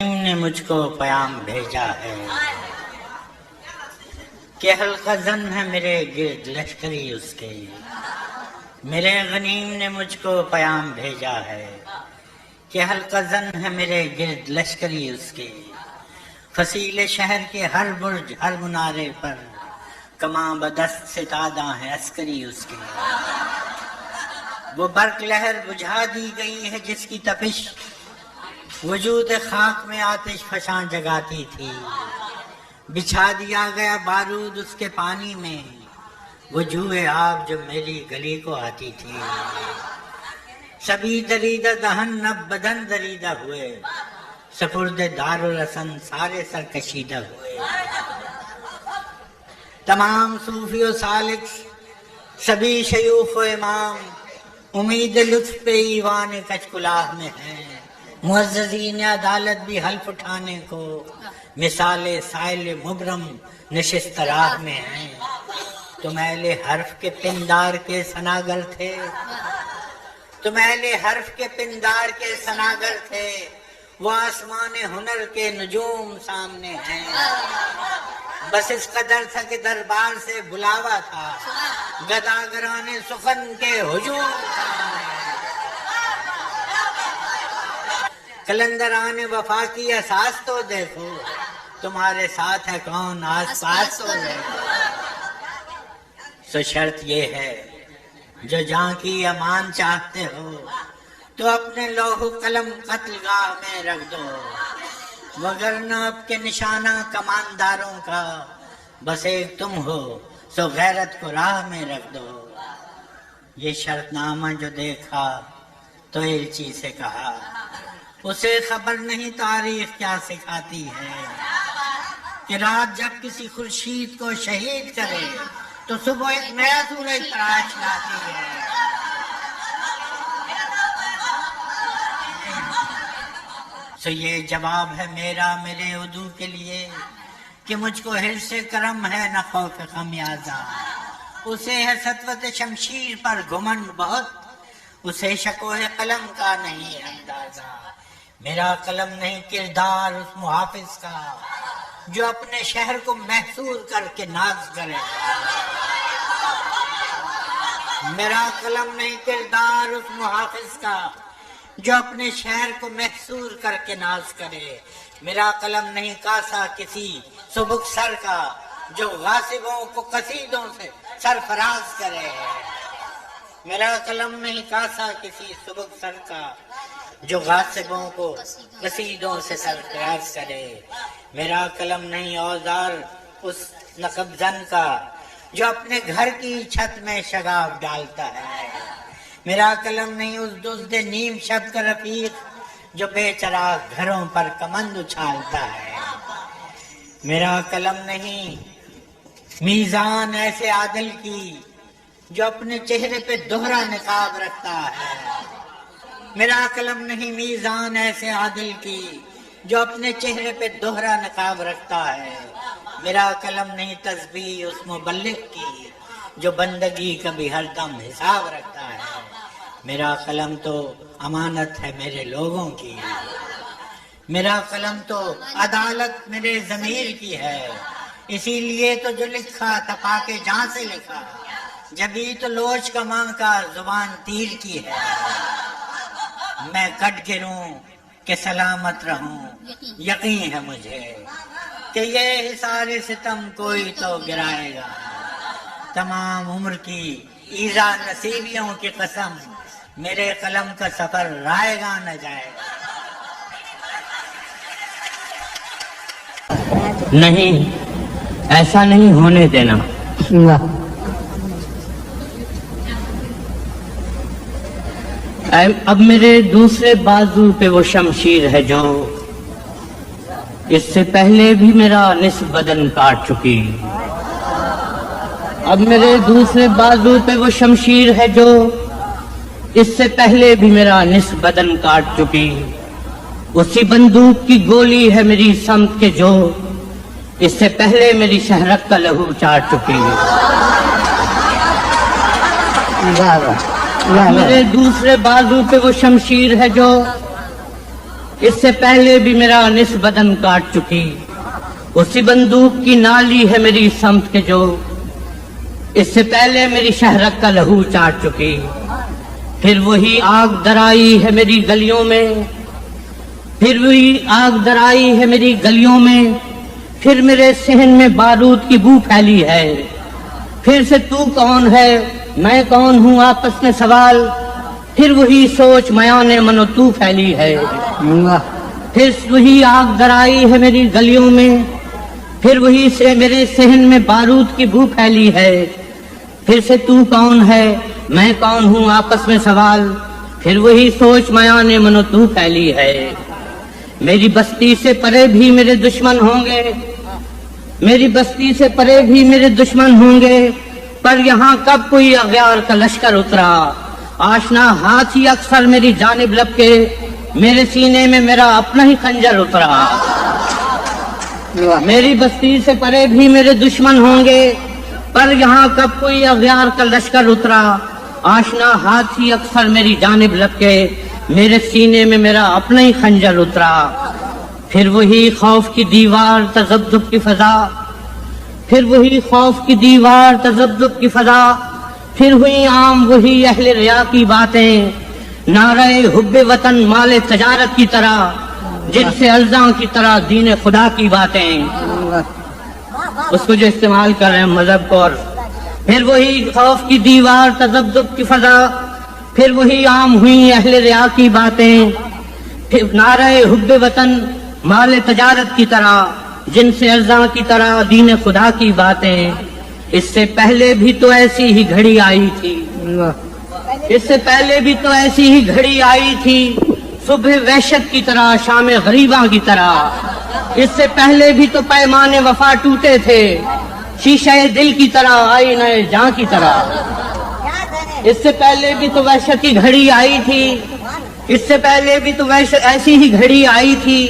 نے مجھ کو پیام بھیجا ہے کہ حلقہ زن ہے میرے گرد لشکری اس کے. میرے غنیم نے مجھ کو پیام بھیجا ہے کہ حلقہ زن ہے میرے گرد لشکری اس کے. فصیل شہر کے ہر برج ہر منارے پر کماں بدست ستادہ ہے عسکری اس کے. وہ برق لہر بجھا دی گئی ہے جس کی تپش وجود خاک میں آتش فشاں جگاتی تھی. بچھا دیا گیا بارود اس کے پانی میں وہ جوئے آب جو میری گلی کو آتی تھی. سبھی دریدہ دہن نب بدن دریدہ ہوئے سپرد دار الرسن سارے سرکشیدہ ہوئے. تمام صوفی و سالک سبھی شیوخ و امام امید لطف پہ ایوان کچ کلاہ میں ہیں. معززین عدالت بھی حلف اٹھانے کو مثال سائل مبرم نشست راہ میں ہیں. تم اہل حرف کے پندار کے سناگر تھے تم اہل حرف کے پندار کے سناگر تھے. وہ آسمان ہنر کے نجوم سامنے ہیں. بس اس قدر تھا کہ دربار سے بلاوا تھا گداگران سخن کے ہجوم سامنے ہیں. کلندران وفا کی اساس تو دیکھو تمہارے ساتھ ہے کون آس پاس تو دیکھو. سو شرط یہ ہے جو جہاں کی امان چاہتے ہو تو اپنے لوح قلم قتل گاہ میں رکھ دو وگرنہ اب کے نشانہ کمانداروں کا بس ایک تم ہو سو غیرت کو راہ میں رکھ دو. یہ شرط نامہ جو دیکھا تو ایلچی سے کہا اسے خبر نہیں تاریخ کیا سکھاتی ہے کہ رات جب کسی خورشید کو شہید کرے تو صبح ایک نیا سورج تراش لاتی ہے. سو یہ جواب ہے میرا میرے عدو کے لیے کہ مجھ کو حرص کرم ہے نہ خوف خمیازہ. اسے ہے سطوت شمشیر پر گھمنڈ بہت اسے شکوہ قلم کا نہیں اندازہ. میرا قلم نہیں کردار اس محافظ کا جو اپنے شہر کو محصور کر کے ناز کرے. میرا قلم نہیں کردار اس محافظ کا جو اپنے شہر کو محصور کر کے ناز کرے. میرا قلم نہیں کاسا کسی سبک سر کا جو غاصبوں کو قصیدوں سے سرفراز کرے. میرا قلم نہیں کاسا کسی سبک سر کا جو غاصبوں کو قصیدوں سے سرفراز کرے. میرا قلم نہیں اوزار اس نقب زن کا جو اپنے گھر کی چھت میں شگاف ڈالتا ہے. میرا قلم نہیں اس دزد نیم شب کا رفیق جو بے چراغ گھروں پر کمند اچھالتا ہے. میرا قلم نہیں میزان ایسے عادل کی جو اپنے چہرے پہ دوہرا نقاب رکھتا ہے. میرا قلم نہیں میزان ایسے عادل کی جو اپنے چہرے پہ دوہرا نقاب رکھتا ہے. میرا قلم نہیں تسبیح اس مبلغ کی جو بندگی کا بھی ہر دم حساب رکھتا ہے. میرا قلم تو امانت ہے میرے لوگوں کی. میرا قلم تو عدالت میرے ضمیر کی ہے. اسی لیے تو جو لکھا تپا کے جہاں سے لکھا جبھی تو لوچ کماں کا زبان تیر کی ہے. میں کٹ گروں کہ سلامت رہوں یقین ہے مجھے کہ یہ حصار ستم کوئی تو گرائے گا. تمام عمر کی ایذا نصیبیوں کی قسم میرے قلم کا سفر رائے گا نہ جائے گا. نہیں ایسا نہیں ہونے دینا. اب میرے دوسرے بازو پہ وہ شمشیر ہے جو اس سے پہلے بھی میرا نصف بدن کاٹ چکی. اب میرے دوسرے بازو پہ وہ شمشیر ہے جو اس سے پہلے بھی میرا نصف بدن کاٹ چکی. اسی بندوق کی گولی ہے میری سمت کے جو اس سے پہلے میری شہرت کا لہو چاٹ چکی. میرے دوسرے بازو پہ وہ شمشیر ہے جو اس سے پہلے بھی میرا نصف بدن کاٹ چکی، اسی بندوق کی نالی ہے میری سمت کے جو، اس سے پہلے میری شہرک کا لہو چاٹ چکی، پھر وہی آگ درائی ہے میری گلیوں میں، پھر وہی آگ درائی ہے میری گلیوں میں، پھر میرے صحن میں بارود کی بو پھیلی ہے، پھر سے تو کون ہے میں کون ہوں آپس میں سوال، پھر وہی سوچ میان من و تو پھیلی ہے، پھر وہی آگ درائی ہے میری گلیوں میں، پھر وہی سے میرے صحن میں بارود کی بو پھیلی ہے، پھر سے تو کون ہے میں کون ہوں آپس میں سوال، پھر وہی سوچ میان من و تو پھیلی ہے۔ میری بستی سے پرے بھی میرے دشمن ہوں گے، میری بستی سے پرے بھی میرے دشمن ہوں گے، پر یہاں کب کوئی اغیار کا لشکر اترا، آشنا ہاتھ ہی اکثر میری جانب لپکے، میرے سینے میں میرا اپنا ہی خنجر اترا۔ میری بستی سے پرے بھی میرے دشمن ہوں گے، پر یہاں کب کوئی اغیار کا لشکر اترا، آشنا ہاتھ ہی اکثر میری جانب لپکے، میرے سینے میں میرا اپنا ہی خنجر اترا۔ پھر وہی خوف کی دیوار تذبذب کی فضا، پھر وہی خوف کی دیوار تذبذب کی فضا، پھر ہوئی عام وہی اہل ریا کی باتیں، نعرہ حب وطن مال تجارت کی طرح، جن سے الزاں کی طرح دین خدا کی باتیں، اس کو جو استعمال کر رہے ہیں مذہب کو۔ اور پھر وہی خوف کی دیوار تذبذب کی فضا، پھر وہی عام ہوئی اہل ریا کی باتیں، پھر نعرہ حب وطن مال تجارت کی طرح، جن سے ارزاں کی طرح دین خدا کی باتیں۔ اس سے پہلے بھی تو ایسی ہی گھڑی آئی تھی، اس سے پہلے بھی تو ایسی ہی گھڑی آئی تھی، صبح وحشت کی طرح شام غریباں کی طرح، اس سے پہلے بھی تو پیمان وفا ٹوٹے تھے، شیشہ دل کی طرح آئینہ جاں کی طرح، اس سے پہلے بھی تو وحشت کی گھڑی آئی تھی، اس سے پہلے بھی تو ایسی ہی گھڑی آئی تھی،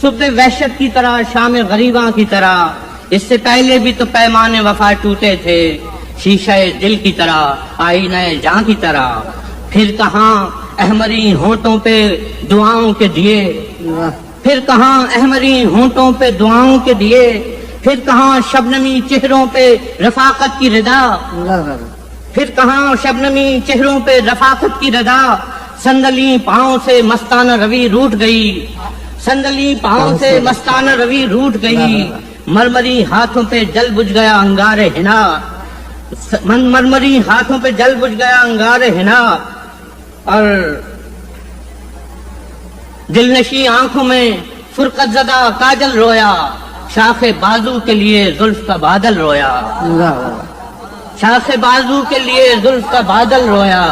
صبح وحشت کی طرح شام غریباں کی طرح، اس سے پہلے بھی تو پیمان وفا ٹوٹے تھے، شیشہ دل کی طرح آئینہ جاں کی طرح۔ پھر کہاں احمری ہونٹوں پہ دعاؤں کے دیے، پھر کہاں احمری ہونٹوں پہ دعاؤں کے دیے، پھر کہاں شبنمی چہروں پہ رفاقت کی ردا، پھر کہاں شبنمی چہروں پہ رفاقت کی ردا، سندلی پاؤں سے مستانہ روی روٹ گئی، سندلی پاؤں سے مستانہ روی روٹ گئی، مرمری ہاتھوں پہ جل بجھ گیا انگار ہنا، مرمری ہاتھوں پہ جل بجھ گیا انگار ہنا، اور دلنشی آنکھوں میں فرقت زدہ کاجل رویا، شاخ بازو کے لیے زلف کا بادل رویا، شاخ بازو کے لیے زلف کا بادل رویا،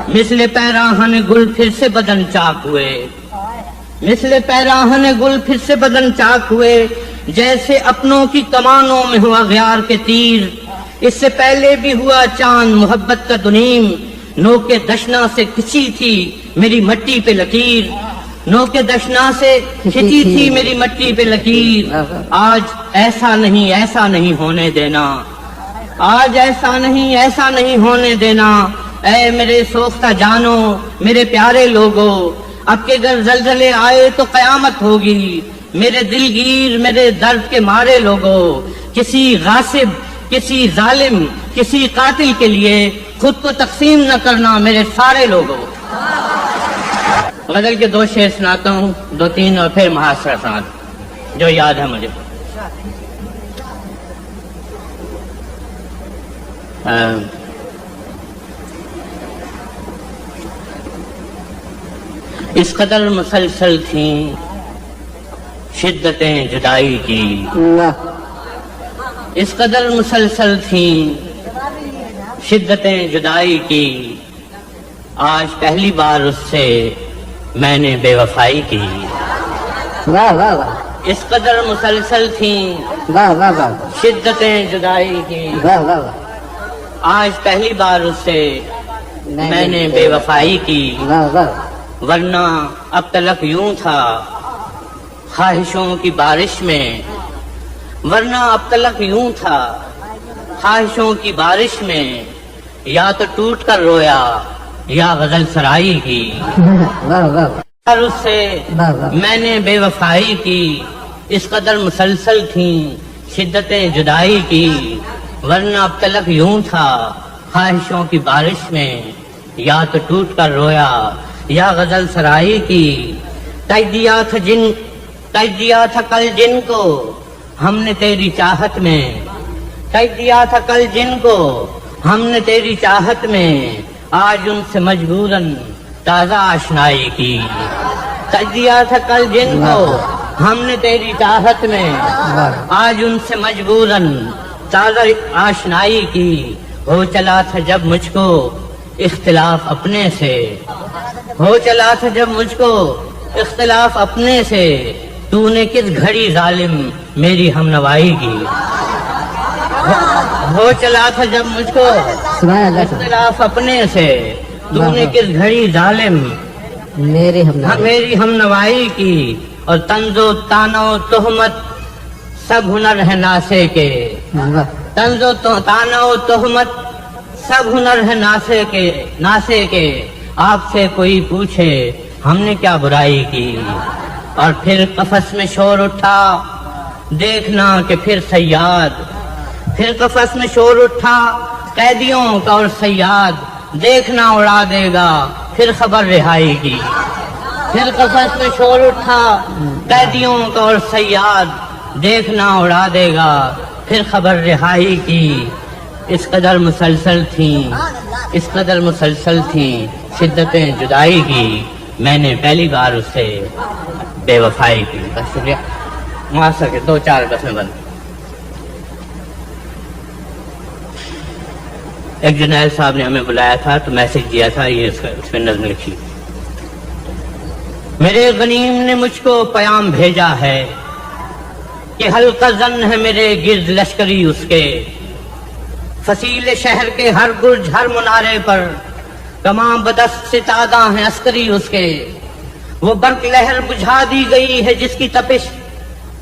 مثل پیراہن گل پھر سے بدن چاک ہوئے، مثل پیراہن گل پھر سے بدن چاک ہوئے، جیسے اپنوں کی کمانوں میں ہوا غیار کے تیر، اس سے پہلے بھی ہوا چاند محبت کا دنیم، نو کے دشنا سے کھچی تھی میری مٹی پہ لکیر، نو کے دشنا سے کھچی تھی میری مٹی پہ لکیر، آج ایسا نہیں ہونے دینا، آج ایسا نہیں ہونے دینا، اے میرے سوختہ جانو میرے پیارے لوگو، اب کے اگر زلزلے آئے تو قیامت ہوگی، میرے دلگیر میرے درد کے مارے لوگو، کسی غاصب کسی ظالم کسی قاتل کے لیے خود کو تقسیم نہ کرنا میرے سارے لوگوں۔ غزل کے دو شعر سناتا ہوں، دو تین اور پھر محاصرہ سناتا جو یاد ہے مجھے۔ اس قدر مسلسل تھیں شدتیں جدائی کی، اس قدر مسلسل تھیں شدتیں جدائی کی، آج پہلی بار اس سے میں نے بے وفائی کی، اس قدر مسلسل تھیں شدتیں جدائی کی، آج پہلی بار اس سے میں نے بے وفائی کی، ورنہ اب تلک یوں تھا خواہشوں کی بارش میں، ورنہ اب تلک یوں تھا خواہشوں کی بارش میں، یا تو ٹوٹ کر رویا یا غزل سرائی کی۔ اور اس سے میں نے بے وفائی کی، اس قدر مسلسل تھیں شدتیں جدائی کی، ورنہ اب تلک یوں تھا خواہشوں کی بارش میں، یا تو ٹوٹ کر رویا یا غزل سرائی کی۔ تج دیا تھا کل جن کو ہم نے تیری چاہت میں، تج دیا تھا کل جن کو ہم نے تیری چاہت میں، آج ان سے مجبوراً تازہ آشنائی کی۔ تج دیا تھا کل جن کو ہم نے تیری چاہت میں، آج ان سے مجبوراً تازہ آشنائی کی۔ ہو چلا تھا جب مجھ کو اختلاف اپنے سے، ہو چلا تھا جب مجھ کو اختلاف اپنے سے، تو نے کس گھڑی ظالم میری ہمنوائی کی۔ ہو چلا تھا جب مجھ کو اختلاف اپنے سے، تو نے کس گھڑی ظالم میری ہمنوائی کی۔ اور طنز و طعنہ و تہمت سب ہنر ہے ناسے کے، طنز و طعنہ و تہمت سب ہنر ہے ناسے کے، آپ سے کوئی پوچھے ہم نے کیا برائی کی۔ اور پھر قفس میں شور اٹھا دیکھنا کہ پھر صیاد، پھر قفس میں شور اٹھا قیدیوں کا اور صیاد، دیکھنا اڑا دے گا پھر خبر رہائی کی۔ پھر قفس میں شور اٹھا قیدیوں کا اور صیاد، دیکھنا اڑا دے گا پھر خبر رہائی کی۔ اس قدر مسلسل تھیں شدتیں جدائی کی، میں نے پہلی بار اس سے بے وفائی کی۔ بس شکریہ، معاصر کے 2-4 بس میں بند۔ ایک جنید صاحب نے ہمیں بلایا تھا تو میسج دیا تھا، یہ اس پہ نظم لکھی۔ میرے غنیم نے مجھ کو پیام بھیجا ہے کہ حلقہ زن ہے میرے گرد لشکری اس کے، فصیل شہر کے ہر برج ہر منارے پر کماں بدست ستادہ ہیں عسکری اس کے۔ وہ برق لہر بجھا دی گئی ہے جس کی تپش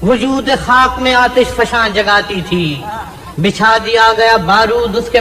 وجود خاک میں آتش فشاں جگاتی تھی، بچھا دیا گیا بارود اس کے